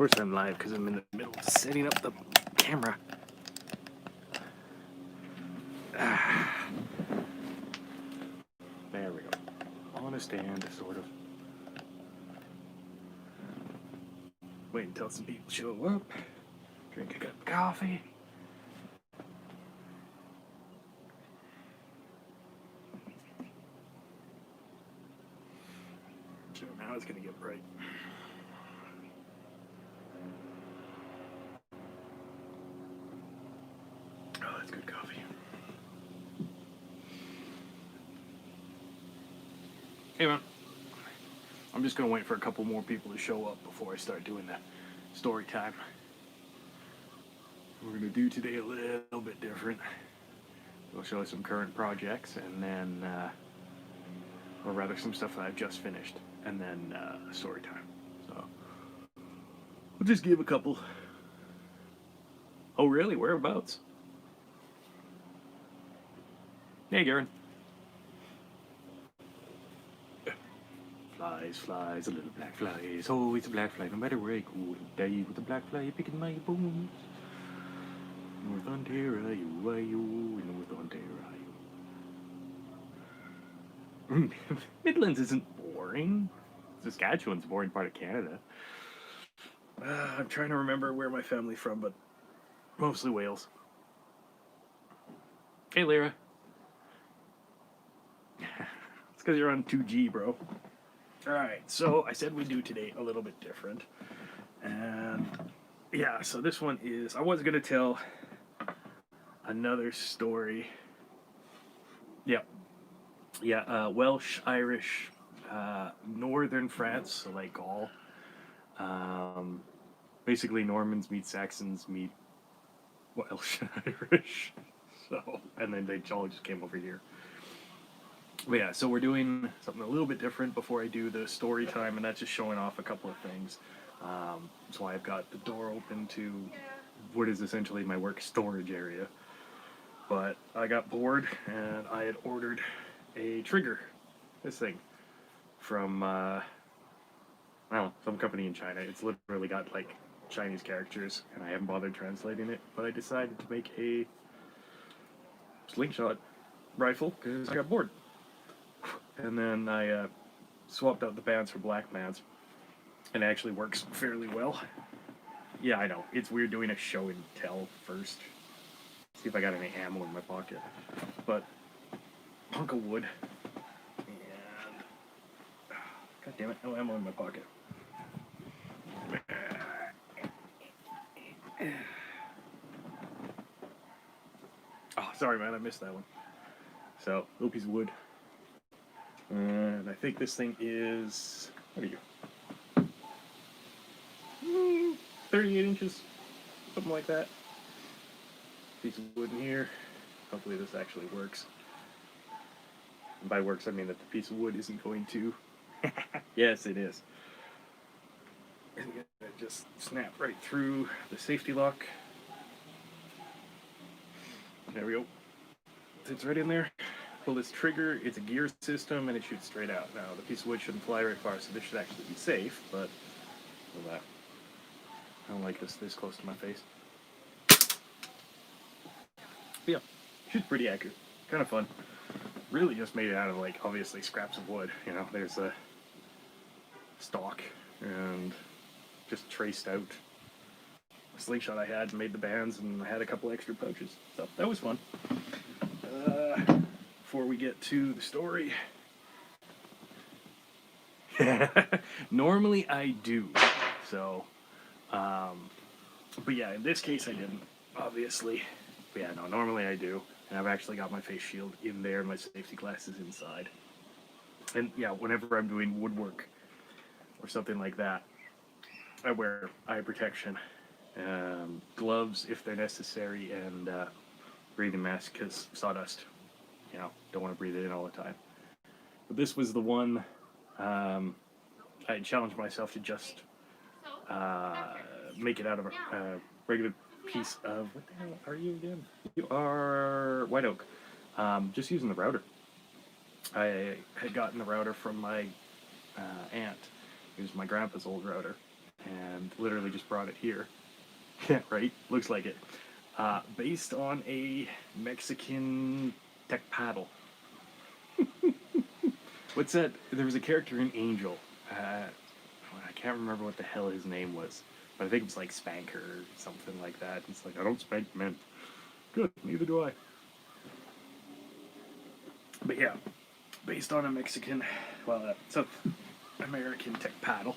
course I'm live because I'm in the middle of setting up the camera. There we go. On a stand, sort of. Wait until some people show up. Drink a cup of coffee. So now it's going to get bright. Oh, that's good coffee. Hey, man. I'm just going to wait for a couple more people to show up before I start doing that story time. We're going to do today a little bit different. We'll show some current projects and then, or rather some stuff that I've just finished, and then story time. So we'll just give a couple. Oh, really? Whereabouts? Hey, Garen. Flies, flies, a little black flies. Oh, it's a black fly. No matter where I go, die with a black fly picking my bones. North Ontario, North Ontario. Midlands isn't boring. Saskatchewan's a boring part of Canada. I'm trying to remember where my family's from, but mostly Wales. Hey, Lyra. It's because you're on 2G, bro. Alright, so I said we'd do today a little bit different. And yeah, so this one is, I was going to tell another story. Yeah, Welsh, Irish, northern France, so like Gaul. Basically Normans meet Saxons meet Welsh and Irish. So, and then they all just came over here. But yeah, so we're doing something a little bit different before I do the story time, and that's just showing off a couple of things. That's why I've got the door open to what is essentially my work storage area. But I got bored, and I had ordered a trigger, this thing, from, I don't know, some company in China. It's literally got, like, Chinese characters, and I haven't bothered translating it, but I decided to make a slingshot rifle, because I got bored. And then I swapped out the bands for black bands, and it actually works fairly well. Yeah, I know, it's weird doing a show and tell first. See if I got any ammo in my pocket. But, hunk of wood, and, god damn it, no ammo in my pocket. Oh, sorry man, I missed that one. So, little piece of wood. And I think this thing is, what are you? 38 inches, something like that. Piece of wood in here. Hopefully this actually works. And by works, I mean that the piece of wood isn't going to... Yes, it is. It's going to just snap right through the safety lock. There we go. It's right in there. Pull this trigger, it's a gear system, and it shoots straight out. Now, the piece of wood shouldn't fly very far, so this should actually be safe, but... I don't like this close to my face. But yeah, shoots pretty accurate. Kind of fun. Really just made it out of, like, obviously scraps of wood. You know, there's a stock, and just traced out a slingshot I had and made the bands, and I had a couple extra pouches. So, that was fun. Before we get to the story... Normally I do, so... but yeah, in this case I didn't, obviously. But yeah, no, normally I do. And I've actually got my face shield in there, my safety glasses inside. And yeah, whenever I'm doing woodwork or something like that, I wear eye protection, gloves if they're necessary, and breathing mask because sawdust. You know, don't want to breathe it in all the time. But this was the one I challenged myself to just make it out of a regular piece of... What the hell are you again? You are white oak. Just using the router. I had gotten the router from my aunt. It was my grandpa's old router. and literally just brought it here. Yeah, right? Looks like it. Based on a Mexican tech paddle. What's that? There was a character in Angel. I can't remember what the hell his name was, but I think it was like Spanker or something like that. It's like, I don't spank men. Good, neither do I. But yeah, based on a Mexican, well, South American tech paddle.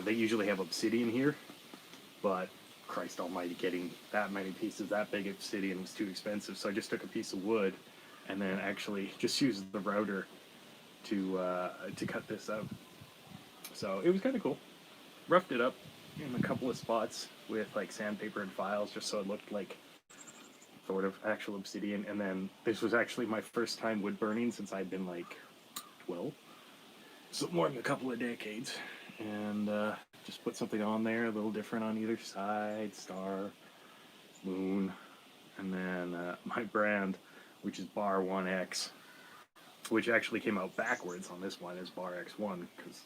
They usually have obsidian here, but Christ Almighty, getting that many pieces that big of obsidian was too expensive. So I just took a piece of wood, and then actually just used the router to cut this out. So it was kind of cool. Roughed it up in a couple of spots with like sandpaper and files, just so it looked like sort of actual obsidian. And then this was actually my first time wood burning since I'd been like 12, so more than a couple of decades. And just put something on there, a little different on either side, star, moon, and then my brand, which is Bar 1X, which actually came out backwards on this one as Bar X1 because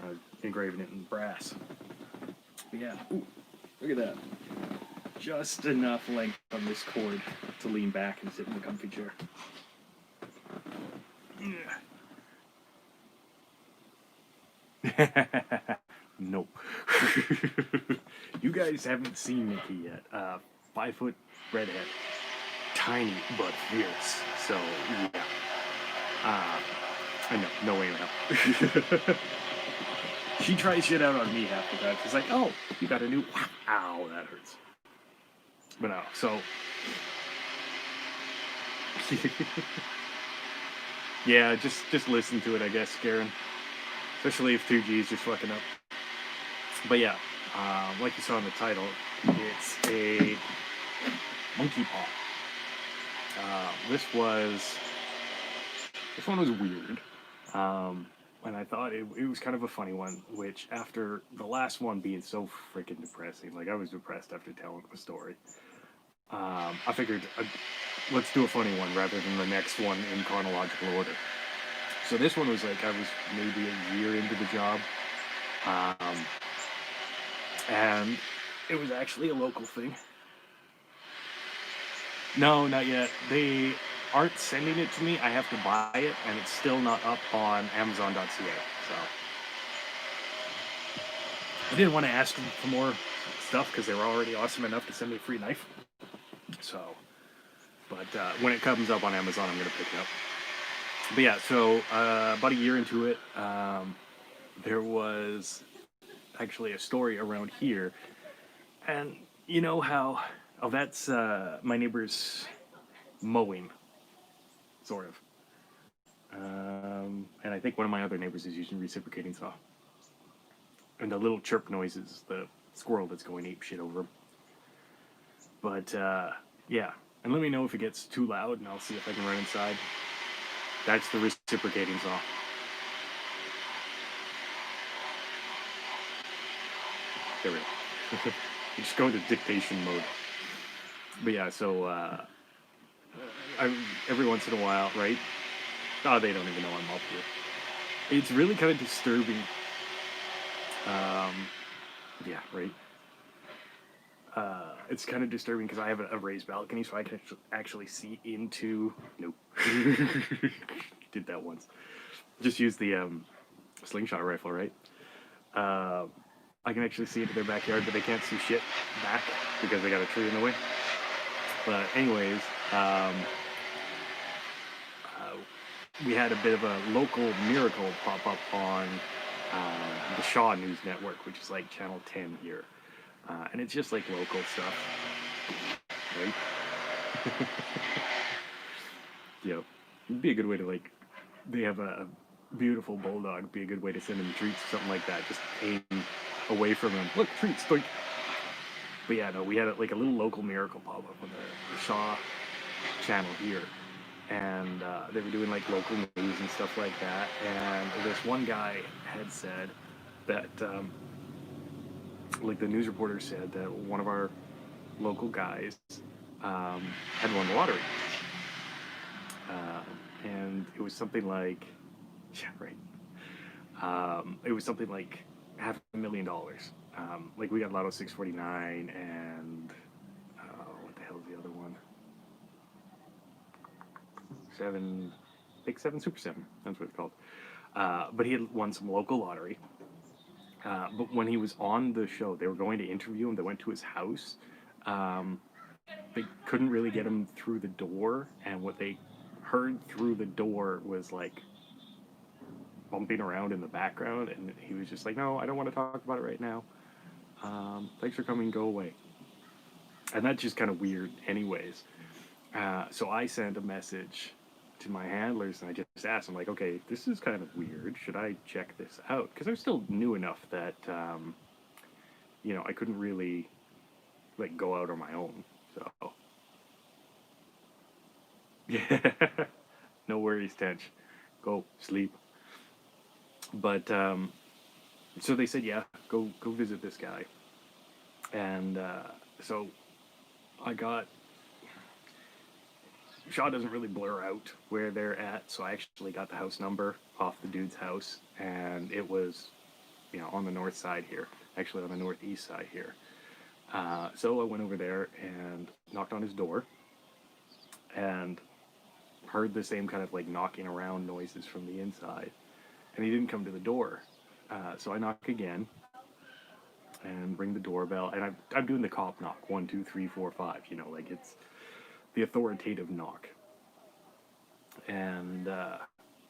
I was engraving it in brass. But yeah, ooh, look at that. Just enough length on this cord to lean back and sit in the comfy chair. Nope. You guys haven't seen Nikki yet. 5 foot redhead. Tiny but fierce. So, yeah. I know, no way in hell. She tries shit out on me half the time. She's like, oh, you got a new... Ow, that hurts. But no, so... Yeah, just listen to it, I guess, Garen. Especially if 2G's just fucking up. But yeah, like you saw in the title, it's a monkey paw. This one was weird. And I thought it was kind of a funny one, which after the last one being so freaking depressing, like I was depressed after telling the story, I figured let's do a funny one rather than the next one in chronological order. So this one was like I was maybe a year into the job, and it was actually a local thing. No, not yet. They aren't sending it to me. I have to buy it, and it's still not up on Amazon.ca. So I didn't want to ask them for more stuff because they were already awesome enough to send me a free knife. So, but when it comes up on Amazon, I'm gonna pick it up. But yeah, so about a year into it, there was actually a story around here, and you know how that's my neighbor's mowing, sort of. And I think one of my other neighbors is using reciprocating saw. And the little chirp noises, the squirrel that's going ape shit over him. But yeah, and let me know if it gets too loud, and I'll see if I can run inside. That's the reciprocating saw. There we go. You just go into dictation mode. But yeah, so every once in a while, right? Oh, they don't even know I'm up here. It's really kind of disturbing. Yeah, right. It's kind of disturbing because I have a raised balcony, so I can actually see into. Nope. Did that once. Just use the slingshot rifle, right? I can actually see into their backyard, but they can't see shit back because they got a tree in the way. But anyways, we had a bit of a local miracle pop up on the Shaw News Network, which is like Channel 10 here. And it's just like local stuff, right? Yeah, it'd be a good way to like, they have a beautiful bulldog, be a good way to send him treats, something like that, just aim away from him. Look, treats, doink. But yeah, no, we had like a little local miracle pop up on the Shaw channel here. And they were doing like local news and stuff like that. And this one guy had said that, like the news reporter said that one of our local guys had won the lottery. And it was something like, yeah, right. It was something like $500,000. Like we got Lotto 649 and what the hell is the other one? Seven, Big Seven, Super Seven. That's what it's called. But he had won some local lottery. But when he was on the show, they were going to interview him. They went to his house. Um, they couldn't really get him through the door, and what they heard through the door was like bumping around in the background, and he was just like, "No, I don't want to talk about it right now. Thanks for coming. Go away." And that's just kind of weird, anyways. So I sent a message to my handlers, and I just asked them, like, "Okay, this is kind of weird. Should I check this out?" Because I was still new enough that I couldn't really like go out on my own. So yeah, no worries, Tench. Go sleep. But so they said, yeah, go visit this guy, and so I got. Shaw doesn't really blur out where they're at, so I actually got the house number off the dude's house, and it was, on the north side here, actually on the northeast side here. So I went over there and knocked on his door, and heard the same kind of like knocking around noises from the inside, and he didn't come to the door. So I knock again and ring the doorbell, and I'm doing the cop knock, 1, 2, 3, 4, 5. Like it's the authoritative knock, and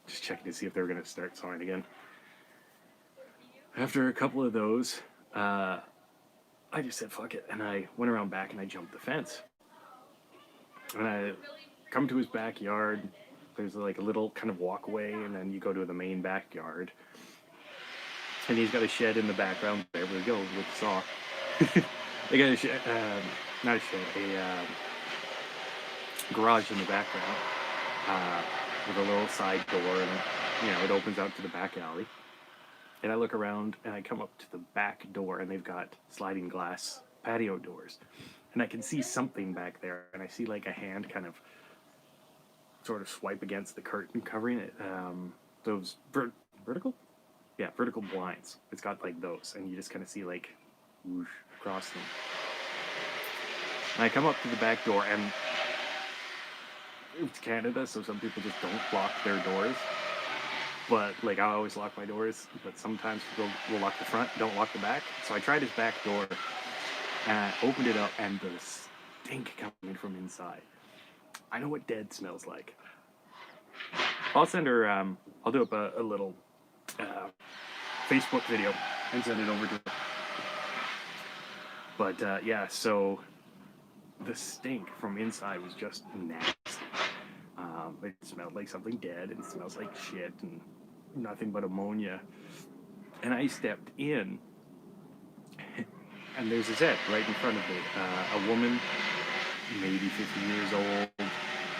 just checking to see if they were going to start sawing again. After a couple of those, I just said fuck it, and I went around back and I jumped the fence, and I come to his backyard. There's like a little kind of walkway, and then you go to the main backyard, and he's got a shed in the background. There we go with the saw. They got a shed, not a shed, a garage in the background with a little side door, and it opens out to the back alley. And I look around and I come up to the back door, and they've got sliding glass patio doors, and I can see something back there, and I see like a hand kind of sort of swipe against the curtain covering it. Those vertical, yeah, vertical blinds. It's got like those, and you just kind of see like whoosh across them. And I come up to the back door, and it's Canada, so some people just don't lock their doors. But like I always lock my doors, but sometimes people will lock the front, don't lock the back. So I tried his back door, and I opened it up, and the stink coming from inside. I know what dead smells like. I'll send her. I'll do up a little Facebook video and send it over to her. But yeah, so the stink from inside was just nasty. It smelled like something dead, and it smells like shit and nothing but ammonia. And I stepped in, and there's a Zed right in front of me. A woman, maybe 50 years old,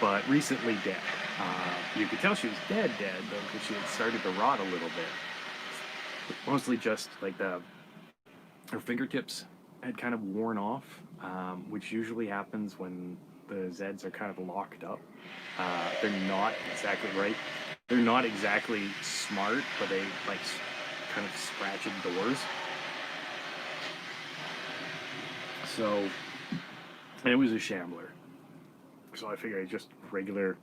but recently dead. You could tell she was dead, though, because she had started to rot a little bit. Mostly just like her fingertips had kind of worn off, which usually happens when the Zeds are kind of locked up. They're not exactly right. They're not exactly smart, but they like kind of scratch at doors. So, and it was a shambler. So I figured just regular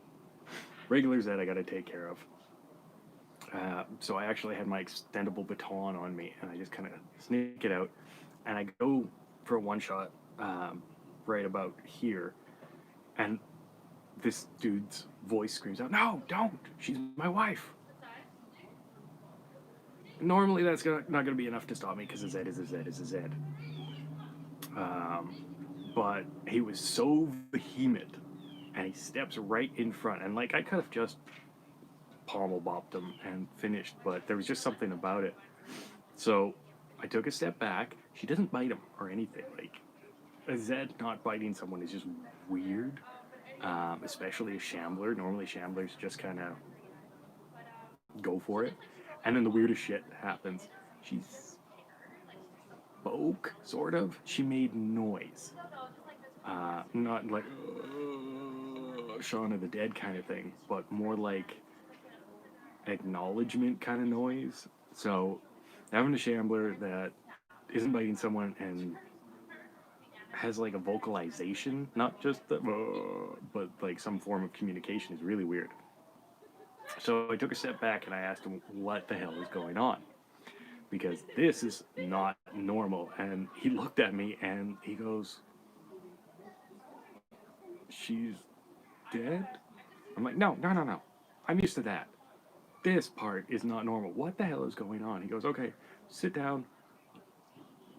Zed I got to take care of. So I actually had my extendable baton on me, and I just kind of sneak it out, and I go for a one shot right about here, and this dude's voice screams out, "No, don't! She's my wife!" Normally that's not going to be enough to stop me, because a Zed is a Zed is a Zed. But he was so vehement, and he steps right in front, and like I could have just pommel bopped him and finished, but there was just something about it. So I took a step back. She doesn't bite him or anything. Like a Zed not biting someone is just weird, especially a shambler. Normally shamblers just kind of go for it, and then the weirdest shit happens. She spoke, sort of. She made noise, not like Shaun of the Dead kind of thing, but more like acknowledgement kind of noise. So Having a shambler that isn't biting someone and has like a vocalization, not just the, but like some form of communication is really weird. So I took a step back and I asked him what the hell is going on because this is not normal. And he looked at me and he goes, "She's dead?" I'm like, "No, no, no, no. I'm used to that. This part is not normal. What the hell is going on?" He goes, "Okay, sit down,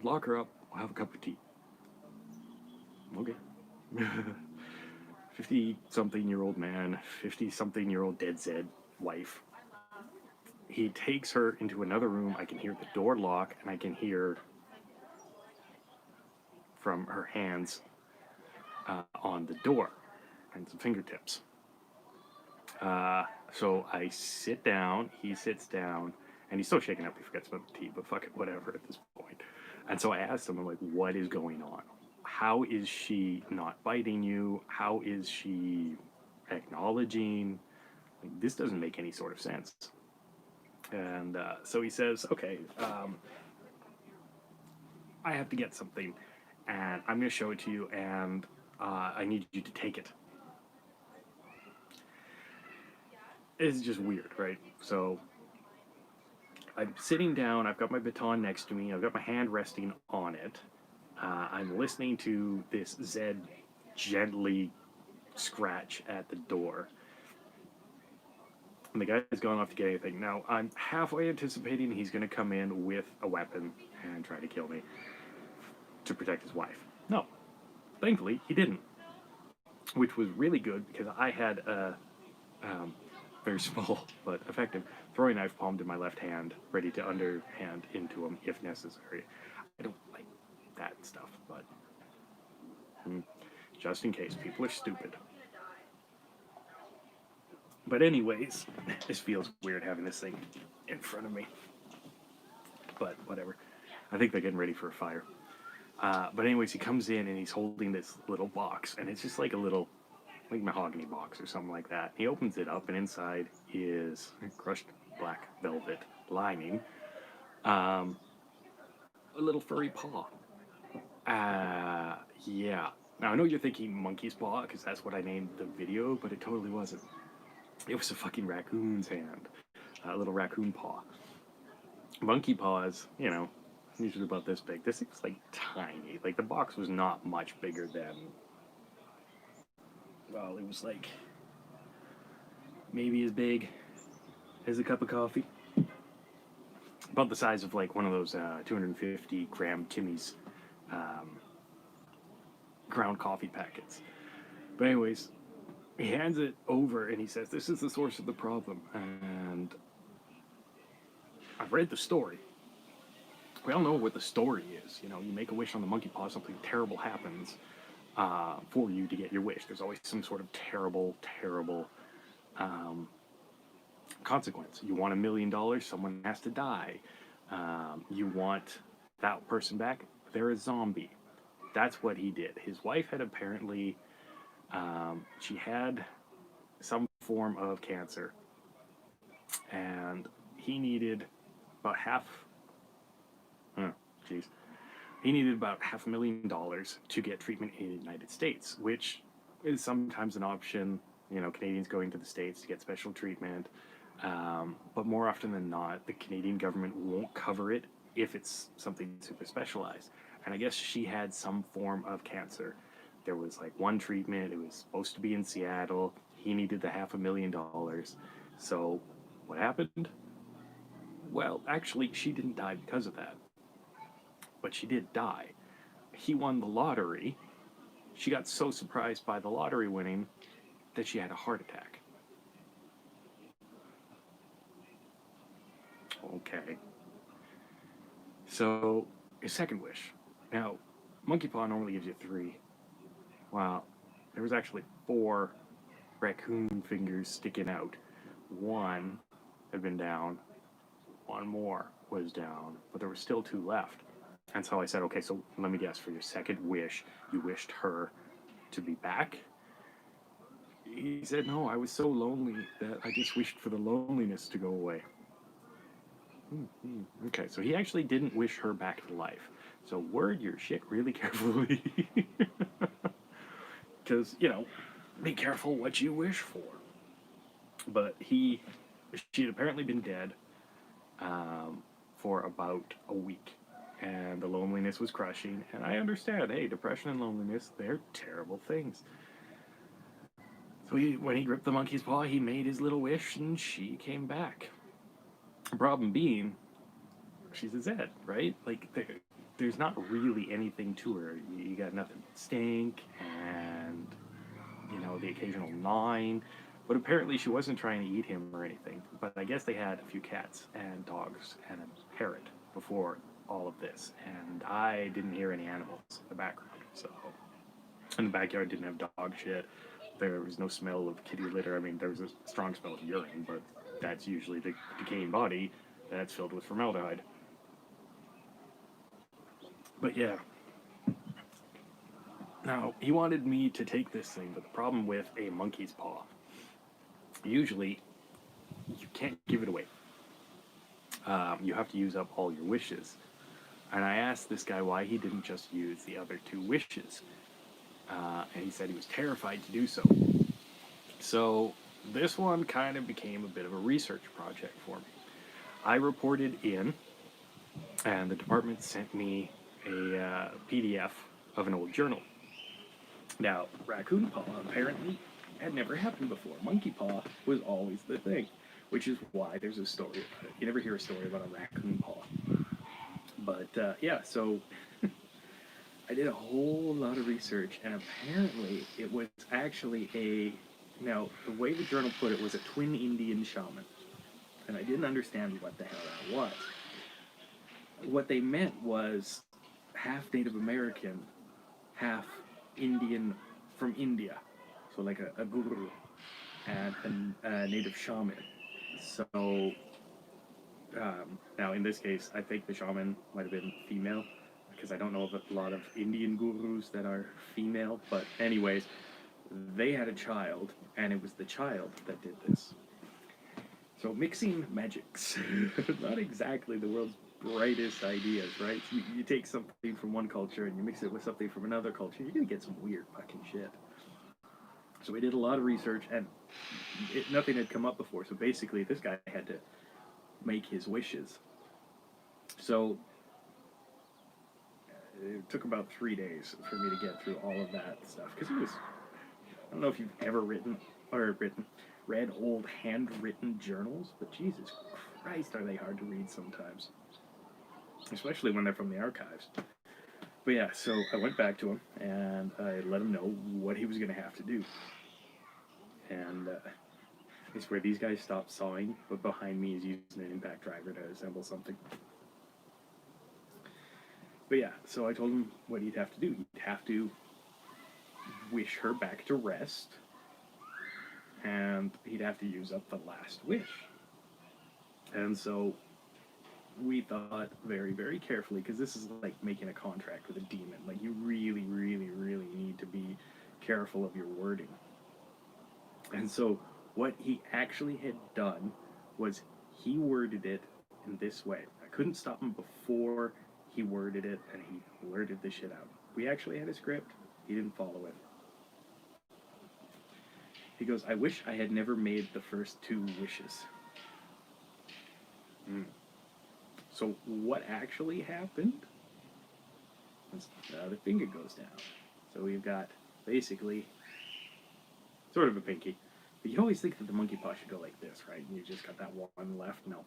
lock her up, we'll have a cup of tea." Okay. 50 something year old man, 50 something year old dead Zed wife. He takes her into another room. I can hear the door lock and I can hear from her hands on the door and some fingertips. So I sit down, he sits down, and he's still shaking up. He forgets about the tea, but fuck it, whatever at this point. And so I asked him, I'm like, what is going on? How is she not biting you? How is she acknowledging? Like, this doesn't make any sort of sense. And so he says, okay, I have to get something, and I'm going to show it to you, and I need you to take it. It's just weird, right? So I'm sitting down, I've got my baton next to me, I've got my hand resting on it. I'm listening to this Zed gently scratch at the door. And the guy's gone off to get anything. Now, I'm halfway anticipating he's going to come in with a weapon and try to kill me to protect his wife. No. Thankfully, he didn't. Which was really good because I had a very small but effective throwing knife palmed in my left hand, ready to underhand into him if necessary. I don't like that stuff, but just in case. People are stupid. But anyways, this feels weird having this thing in front of me. But whatever. I think they're getting ready for a fire. But anyways, he comes in and he's holding this little box, and it's just like a little, like mahogany box or something like that. He opens it up, and inside is crushed black velvet lining, a little furry paw. Yeah. Now I know you're thinking monkey's paw because that's what I named the video, but it totally wasn't. It was a fucking raccoon's hand, a little raccoon paw. Monkey paws, usually about this big. This thing's like tiny. Like the box was not much bigger than. Well, it was like maybe as big as a cup of coffee. About the size of like one of those 250 gram Timmy's ground coffee packets. But anyways, he hands it over and he says, "This is the source of the problem." And I've read the story. We all know what the story is. You make a wish on the monkey paw, something terrible happens for you to get your wish. There's always some sort of terrible, terrible consequence. You want $1 million, someone has to die. You want that person back, they're a zombie. That's what he did. His wife had apparently, she had some form of cancer, and he needed about he needed about $500,000 to get treatment in the United States, which is sometimes an option. Canadians going to the States to get special treatment, but more often than not, the Canadian government won't cover it if it's something super specialized. And I guess she had some form of cancer. There was like one treatment. It was supposed to be in Seattle. He needed the $500,000. So what happened? Well, actually, she didn't die because of that. But she did die. He won the lottery. She got so surprised by the lottery winning that she had a heart attack. Okay. So, his second wish. Now, monkey paw normally gives you 3. Wow. There was actually 4 raccoon fingers sticking out. One had been down. One more was down. But there were still 2 left. And so I said, okay, so let me guess, for your second wish, you wished her to be back? He said, no, I was so lonely that I just wished for the loneliness to go away. Okay, so he actually didn't wish her back to life. So word your shit really carefully. Because, be careful what you wish for. But she had apparently been dead for about a week. And the loneliness was crushing. And I understand, hey, depression and loneliness, they're terrible things. So when he gripped the monkey's paw, he made his little wish and she came back. The problem being, she's a Zed, right? Like, there's not really anything to her. You got nothing but stink and, the occasional gnawing. But apparently she wasn't trying to eat him or anything. But I guess they had a few cats and dogs and a parrot before all of this. And I didn't hear any animals in the background. So, and the backyard didn't have dog shit. There was no smell of kitty litter. I mean, there was a strong smell of urine, but that's usually the decaying body that's filled with formaldehyde. But yeah. Now, he wanted me to take this thing, but the problem with a monkey's paw, usually you can't give it away. You have to use up all your wishes. And I asked this guy why he didn't just use the other two wishes. And he said he was terrified to do so. So this one kind of became a bit of a research project for me. I reported in, and the department sent me a PDF of an old journal. Now, raccoon paw apparently had never happened before. Monkey paw was always the thing, which is why there's a story about it. You never hear a story about a raccoon paw. But yeah, so I did a whole lot of research, and apparently it was actually now, the way the journal put it was a twin Indian shaman. And I didn't understand what the hell that was. What they meant was half Native American, half Indian from India. So like a guru and a native shaman. So now in this case, I think the shaman might have been female, because I don't know of a lot of Indian gurus that are female. But anyways, they had a child, and it was the child that did this. So mixing magics, not exactly the world's brightest ideas, right? You take something from one culture and you mix it with something from another culture, you're gonna get some weird fucking shit. So we did a lot of research, and nothing had come up before. So basically, this guy had to make his wishes. So it took about 3 days for me to get through all of that stuff, because it was, I don't know if you've ever read old handwritten journals, but Jesus Christ, are they hard to read sometimes, especially when they're from the archives. But yeah, so I went back to him and I let him know what he was going to have to do. And it's where these guys stopped sawing, but behind me is using an impact driver to assemble something. But yeah, so I told him what he'd have to do. He'd have to wish her back to rest, and he'd have to use up the last wish. And so we thought very, very carefully, because this is like making a contract with a demon. Like, you really, really, really need to be careful of your wording. And so what he actually had done was he worded it in this way. I couldn't stop him before he worded it, and he blurted the shit out. We actually had a script. He didn't follow it. He goes, "I wish I had never made the first two wishes." So what actually happened? The finger goes down. So we've got basically sort of a pinky. But you always think that the monkey paw should go like this, right? And you just got that one left. No.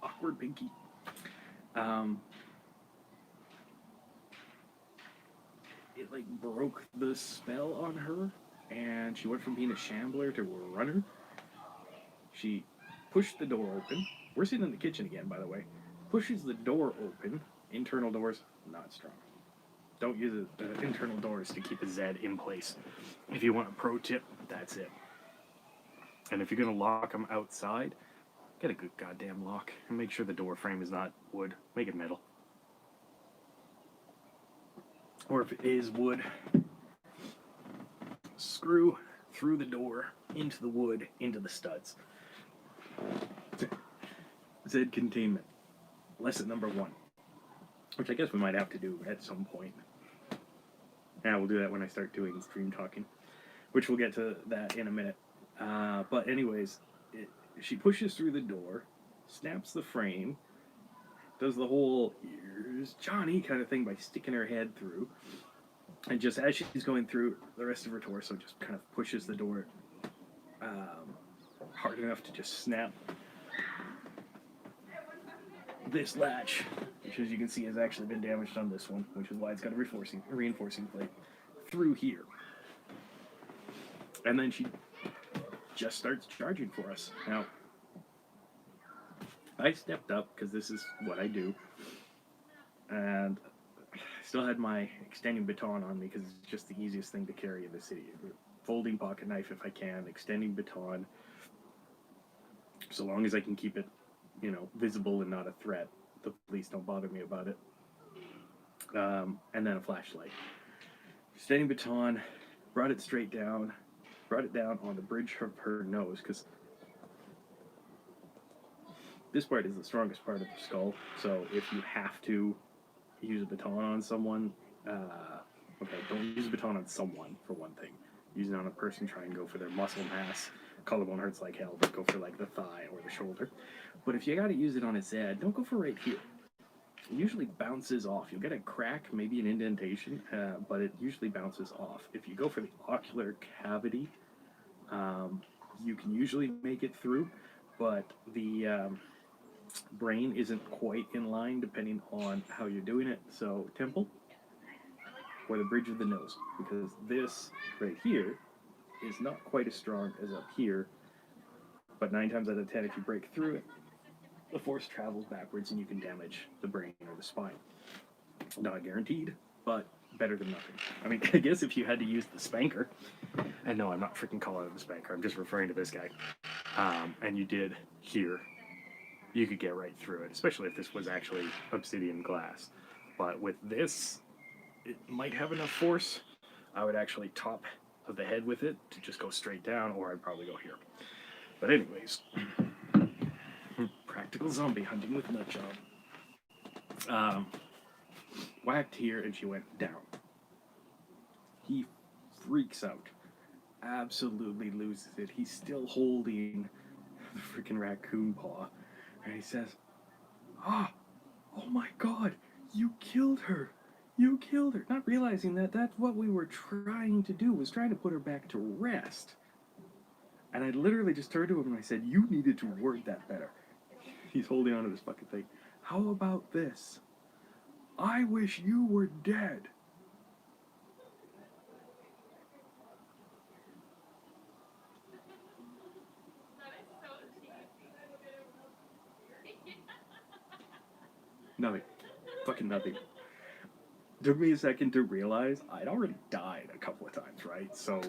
Awkward pinky. It like broke the spell on her, and she went from being a shambler to a runner. She pushed the door open. We're sitting in the kitchen again, by the way. Pushes the door open. Internal doors, not strong. Don't use internal doors to keep a Zed in place. If you want a pro tip, that's it. And if you're going to lock them outside, get a good goddamn lock. And make sure the door frame is not wood. Make it metal. Or if it is wood, screw through the door, into the wood, into the studs. Zed containment. Lesson number 1. Which I guess we might have to do at some point. Yeah, we'll do that when I start doing stream talking. Which we'll get to that in a minute. But anyways, she pushes through the door, snaps the frame, does the whole "here's Johnny" kind of thing by sticking her head through. And just as she's going through, the rest of her torso just kind of pushes the door hard enough to just snap this latch, which as you can see has actually been damaged on this one, which is why it's got a reinforcing plate through here. And then she just starts charging for us. Now, I stepped up because this is what I do, and I still had my extending baton on me because it's just the easiest thing to carry in the city. Folding pocket knife if I can, extending baton, so long as I can keep it, visible and not a threat. The police don't bother me about it. And then a flashlight. Extending baton, brought it down on the bridge of her nose, because this part is the strongest part of the skull, so if you have to use a baton on someone, don't use a baton on someone, for one thing. Use it on a person, try and go for their muscle mass. Collarbone hurts like hell, but go for like the thigh or the shoulder. But if you gotta use it on his head, don't go for right here. It usually bounces off. You'll get a crack, maybe an indentation, but it usually bounces off. If you go for the ocular cavity, you can usually make it through, but the brain isn't quite in line depending on how you're doing it. So temple or the bridge of the nose, because this right here is not quite as strong as up here, but 9 times out of 10 if you break through it, the force travels backwards and you can damage the brain or the spine. Not guaranteed, but better than nothing. I mean, I guess if you had to use the spanker, and no, I'm not freaking calling it the spanker, I'm just referring to this guy, and you did here, you could get right through it, especially if this was actually obsidian glass. But with this, it might have enough force. I would actually top of the head with it to just go straight down, or I'd probably go here. But anyways, practical zombie hunting with nut job. Whacked here and she went down. He freaks out, absolutely loses it. He's still holding the freaking raccoon paw, and he says, oh my God, you killed her. You killed her. Not realizing that that's what we were trying to do, was trying to put her back to rest. And I literally just turned to him and I said, you needed to word that better. He's holding on to this fucking thing. How about this? I wish you were dead. Nothing. Fucking nothing. Took me a second to realize I'd already died a couple of times, right? So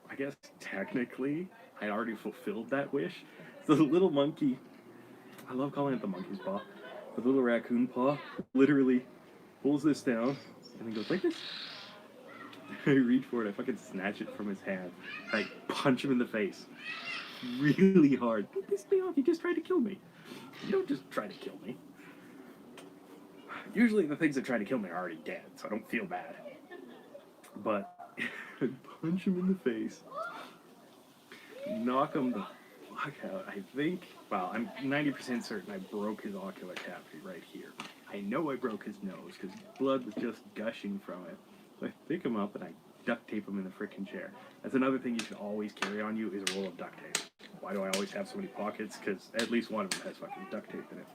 I guess technically I'd already fulfilled that wish. So the little monkey, I love calling it the monkey's paw, the little raccoon paw literally pulls this down and then goes like this. I reach for it, I fucking snatch it from his hand. I punch him in the face really hard. Don't piss me off, you just tried to kill me. You don't just try to kill me. Usually the things that try to kill me are already dead, so I don't feel bad. But I punch him in the face, knock him the fuck out. I think, well, I'm 90% certain I broke his ocular cavity right here. I know I broke his nose because blood was just gushing from it. So I pick him up and I duct tape him in the freaking chair. That's another thing you should always carry on you, is a roll of duct tape. Why do I always have so many pockets? Because at least one of them has fucking duct tape in it.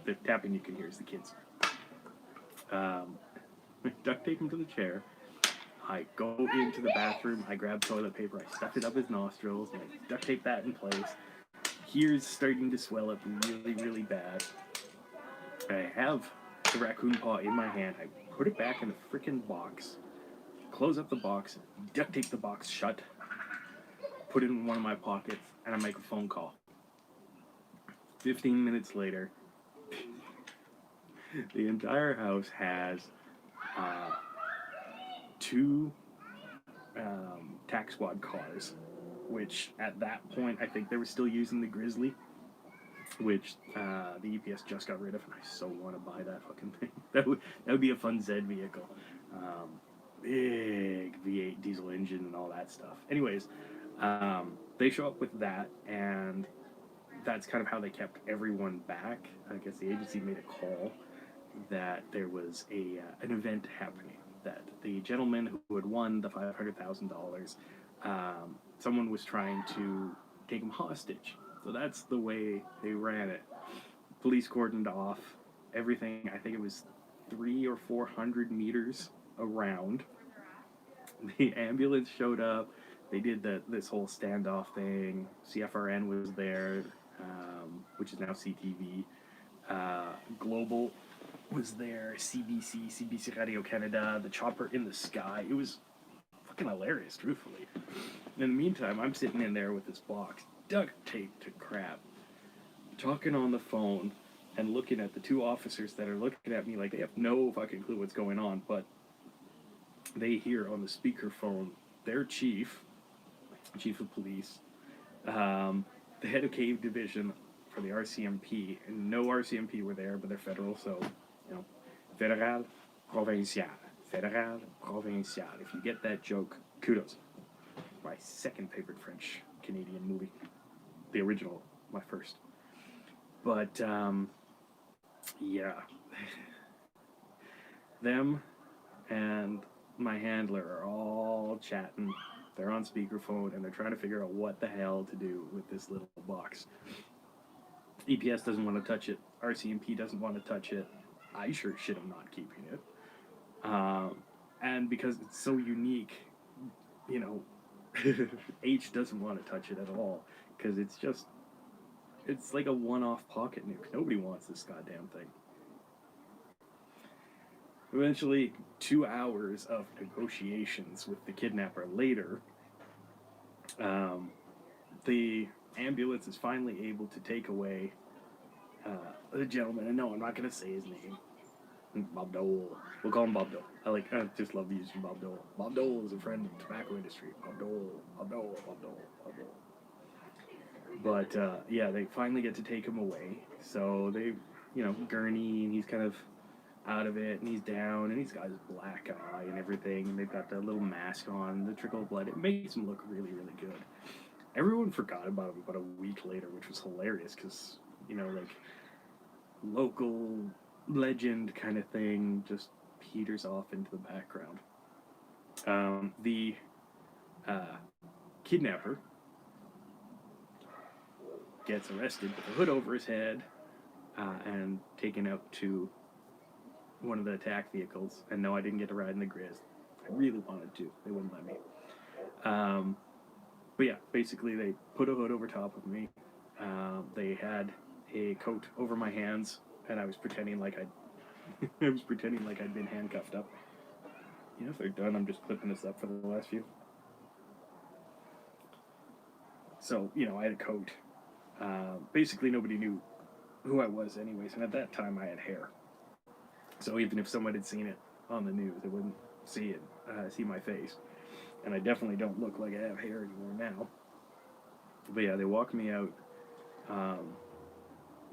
The tapping you can hear is the kids. Duct tape him to the chair. I go into the bathroom, I grab toilet paper, I stuff it up his nostrils, and I duct tape that in place. Here's starting to swell up really, really bad. I have the raccoon paw in my hand. I put it back in the freaking box, close up the box, duct tape the box shut, put it in one of my pockets, and I make a phone call. 15 minutes later, the entire house has 2 tax squad cars, which at that point I think they were still using the Grizzly. which the EPS just got rid of, and I so want to buy that fucking thing. That would be a fun Z vehicle. Big V8 diesel engine and all that stuff. Anyways, they show up with that, and that's kind of how they kept everyone back. I guess the agency made a call that there was an event happening, that the gentleman who had won the $500,000, someone was trying to take him hostage. So that's the way they ran it. Police cordoned off everything. I think it was 300 or 400 meters around. The ambulance showed up. They did this whole standoff thing. CFRN was there, which is now CTV. Global was there. CBC Radio Canada. The chopper in the sky. It was fucking hilarious, truthfully. In the meantime, I'm sitting in there with this box, duct taped to crap, talking on the phone and looking at the two officers that are looking at me like they have no fucking clue what's going on, but they hear on the speakerphone their chief of police, the head of cave division for the RCMP, and no RCMP were there, but they're federal, so, fédéral, provincial. Fédéral, provincial. If you get that joke, kudos. My second favorite French Canadian movie. The original, my first. But, yeah. Them and my handler are all chatting. They're on speakerphone, and they're trying to figure out what the hell to do with this little box. EPS doesn't want to touch it. RCMP doesn't want to touch it. I sure shit am not keeping it. And because it's so unique, H doesn't want to touch it at all, because it's like a one-off pocket nuke. Nobody wants this goddamn thing. Eventually, 2 hours of negotiations with the kidnapper later, the ambulance is finally able to take away the gentleman. And no, I'm not going to say his name. Bob Dole. We'll call him Bob Dole. I just love using Bob Dole. Bob Dole is a friend of the tobacco industry. Bob Dole. But, yeah, they finally get to take him away. So they, gurney, and he's kind of out of it, and he's down, and he's got his black eye and everything, and they've got the little mask on, the trickle of blood. It makes him look really, really good. Everyone forgot about him about a week later, which was hilarious, because, local legend kind of thing just peters off into the background. The kidnapper gets arrested with a hood over his head and taken out to one of the attack vehicles. And no, I didn't get to ride in the Grizz. I really wanted to. They wouldn't let me. But yeah, basically they put a hood over top of me. They had a coat over my hands, and I was pretending like I'd been handcuffed up. If they're done, I'm just clipping this up for the last few. So, I had a coat. Basically, nobody knew who I was anyways, and at that time I had hair. So even if someone had seen it on the news, they wouldn't see my face. And I definitely don't look like I have hair anymore now. But yeah, they walk me out.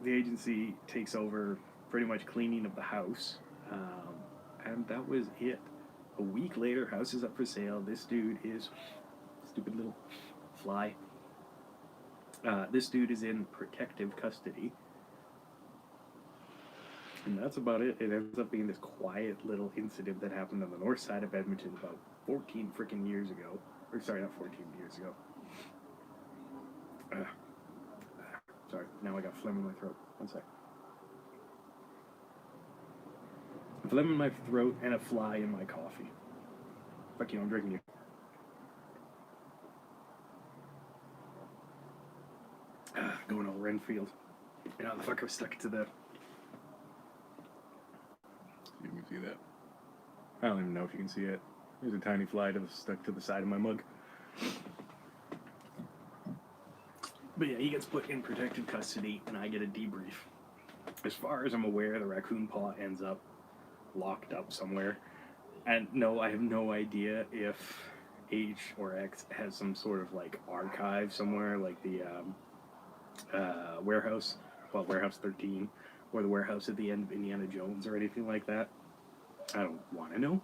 The agency takes over pretty much cleaning of the house. And that was it. A week later, house is up for sale. This dude is stupid little fly. This dude is in protective custody. And that's about it. It ends up being this quiet little incident that happened on the north side of Edmonton about 14 freaking years ago. Or sorry, not 14 years ago. Sorry, now I got phlegm in my throat. One sec. Phlegm in my throat and a fly in my coffee. Fuck you, I'm drinking it. Going over Renfield. The fuck I was stuck to the... You can see that. I don't even know if you can see it. There's a tiny fly stuck to the side of my mug. But yeah, he gets put in protective custody, and I get a debrief. As far as I'm aware, the raccoon paw ends up locked up somewhere. And no, I have no idea if H or X has some sort of archive somewhere, like the warehouse Warehouse 13 or the warehouse at the end of Indiana Jones or anything like that. I don't want to know.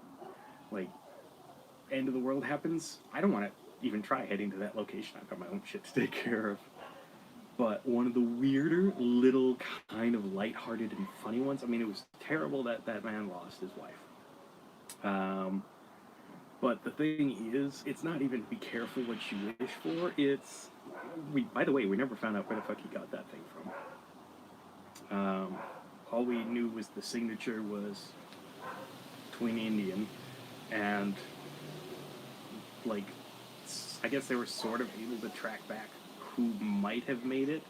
Like, end of the world happens, I don't want to even try heading to that location. I've got my own shit to take care of. But one of the weirder, little, kind of lighthearted and funny ones. I mean, it was terrible that that man lost his wife. But the thing is, it's not even be careful what you wish for. It's by the way, we never found out where the fuck he got that thing from. All we knew was the signature was Twin Indian, and like, I guess they were sort of able to track back who might have made it,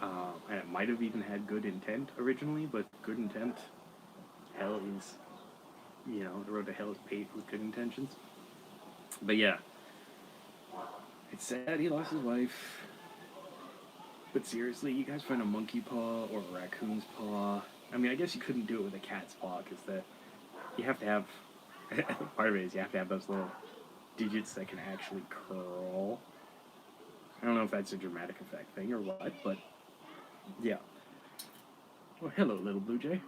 and it might have even had good intent originally, but good intent, hell is, the road to hell is paved with good intentions. But yeah, it's sad he lost his wife, but seriously, you guys find a monkey paw or a raccoon's paw. I mean, I guess you couldn't do it with a cat's paw, because you have to have, part of it is you have to have those little digits that can actually curl. I don't know if that's a dramatic effect thing or what, but yeah. Well, hello, little blue jay.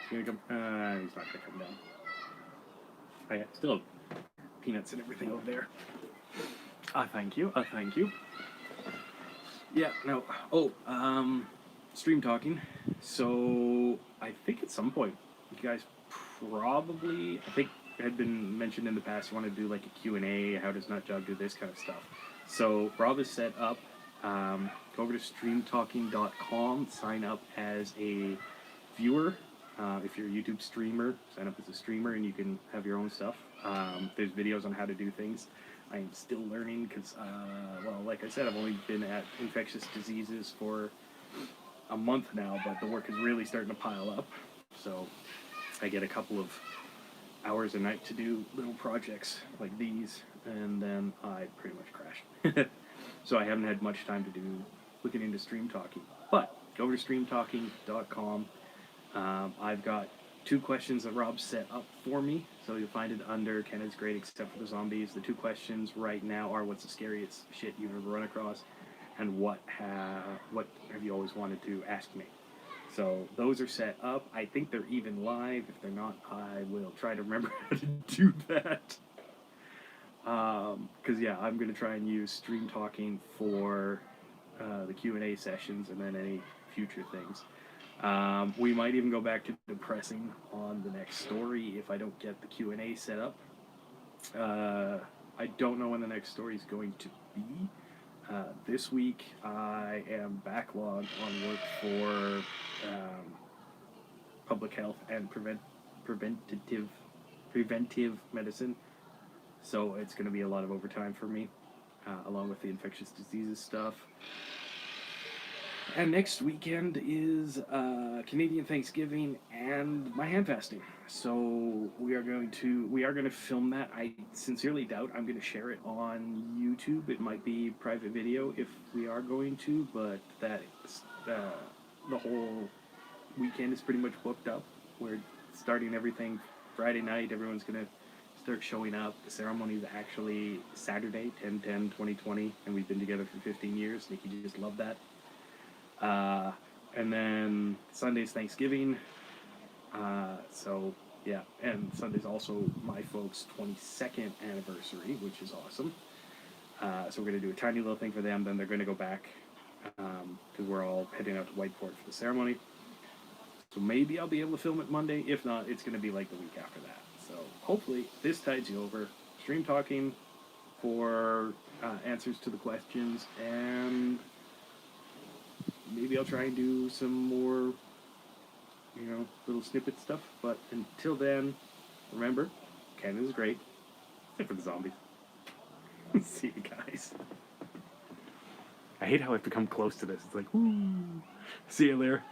He's gonna come. He's not gonna come down. I still have peanuts and everything over there. Thank you. Thank you. Yeah. No. Oh. Stream talking. So I think at some point you guys probably, I think it had been mentioned in the past, you want to do like a Q&A, how does Nutjob do this kind of stuff. So Rob is set up. Go over to streamtalking.com, sign up as a viewer. If you're a YouTube streamer, sign up as a streamer and you can have your own stuff. There's videos on how to do things. I am still learning because, like I said, I've only been at infectious diseases for a month now, but the work is really starting to pile up. So I get a couple of hours a night to do little projects like these, and then I pretty much crash. So I haven't had much time to do looking into stream talking. But go over to streamtalking.com. I've got 2 questions that Rob set up for me, so you'll find it under Ken is Great Except for the Zombies. The 2 questions right now are, what's the scariest shit you've ever run across, and what have you always wanted to ask me? So those are set up. I think they're even live. If they're not, I will try to remember how to do that. Because yeah, I'm going to try and use Stream Talking for the Q&A sessions and then any future things. We might even go back to depressing on the next story if I don't get the Q&A set up. I don't know when the next story is going to be. This week I am backlogged on work for public health and preventive medicine, so it's going to be a lot of overtime for me, along with the infectious diseases stuff. And next weekend is Canadian Thanksgiving and my hand fasting. So we are going to film that. I sincerely doubt I'm going to share it on YouTube. It might be private video if we are going to, but the whole weekend is pretty much booked up. We're starting everything Friday night. Everyone's going to start showing up. The ceremony is actually Saturday, 10/10/2020, and we've been together for 15 years. Nikki just loved that. And then Sunday's Thanksgiving. So yeah, and Sunday's also my folks' 22nd anniversary, which is awesome. So we're gonna do a tiny little thing for them. Then they're gonna go back because we're all heading out to Whiteport for the ceremony. So maybe I'll be able to film it Monday. If not, it's gonna be like the week after that. So hopefully this tides you over. Stream talking for answers to the questions, and maybe I'll try and do some more, little snippet stuff. But until then, remember, Canada's great, except for the zombies. See you guys. I hate how I have to come close to this. It's like, woo. See you there.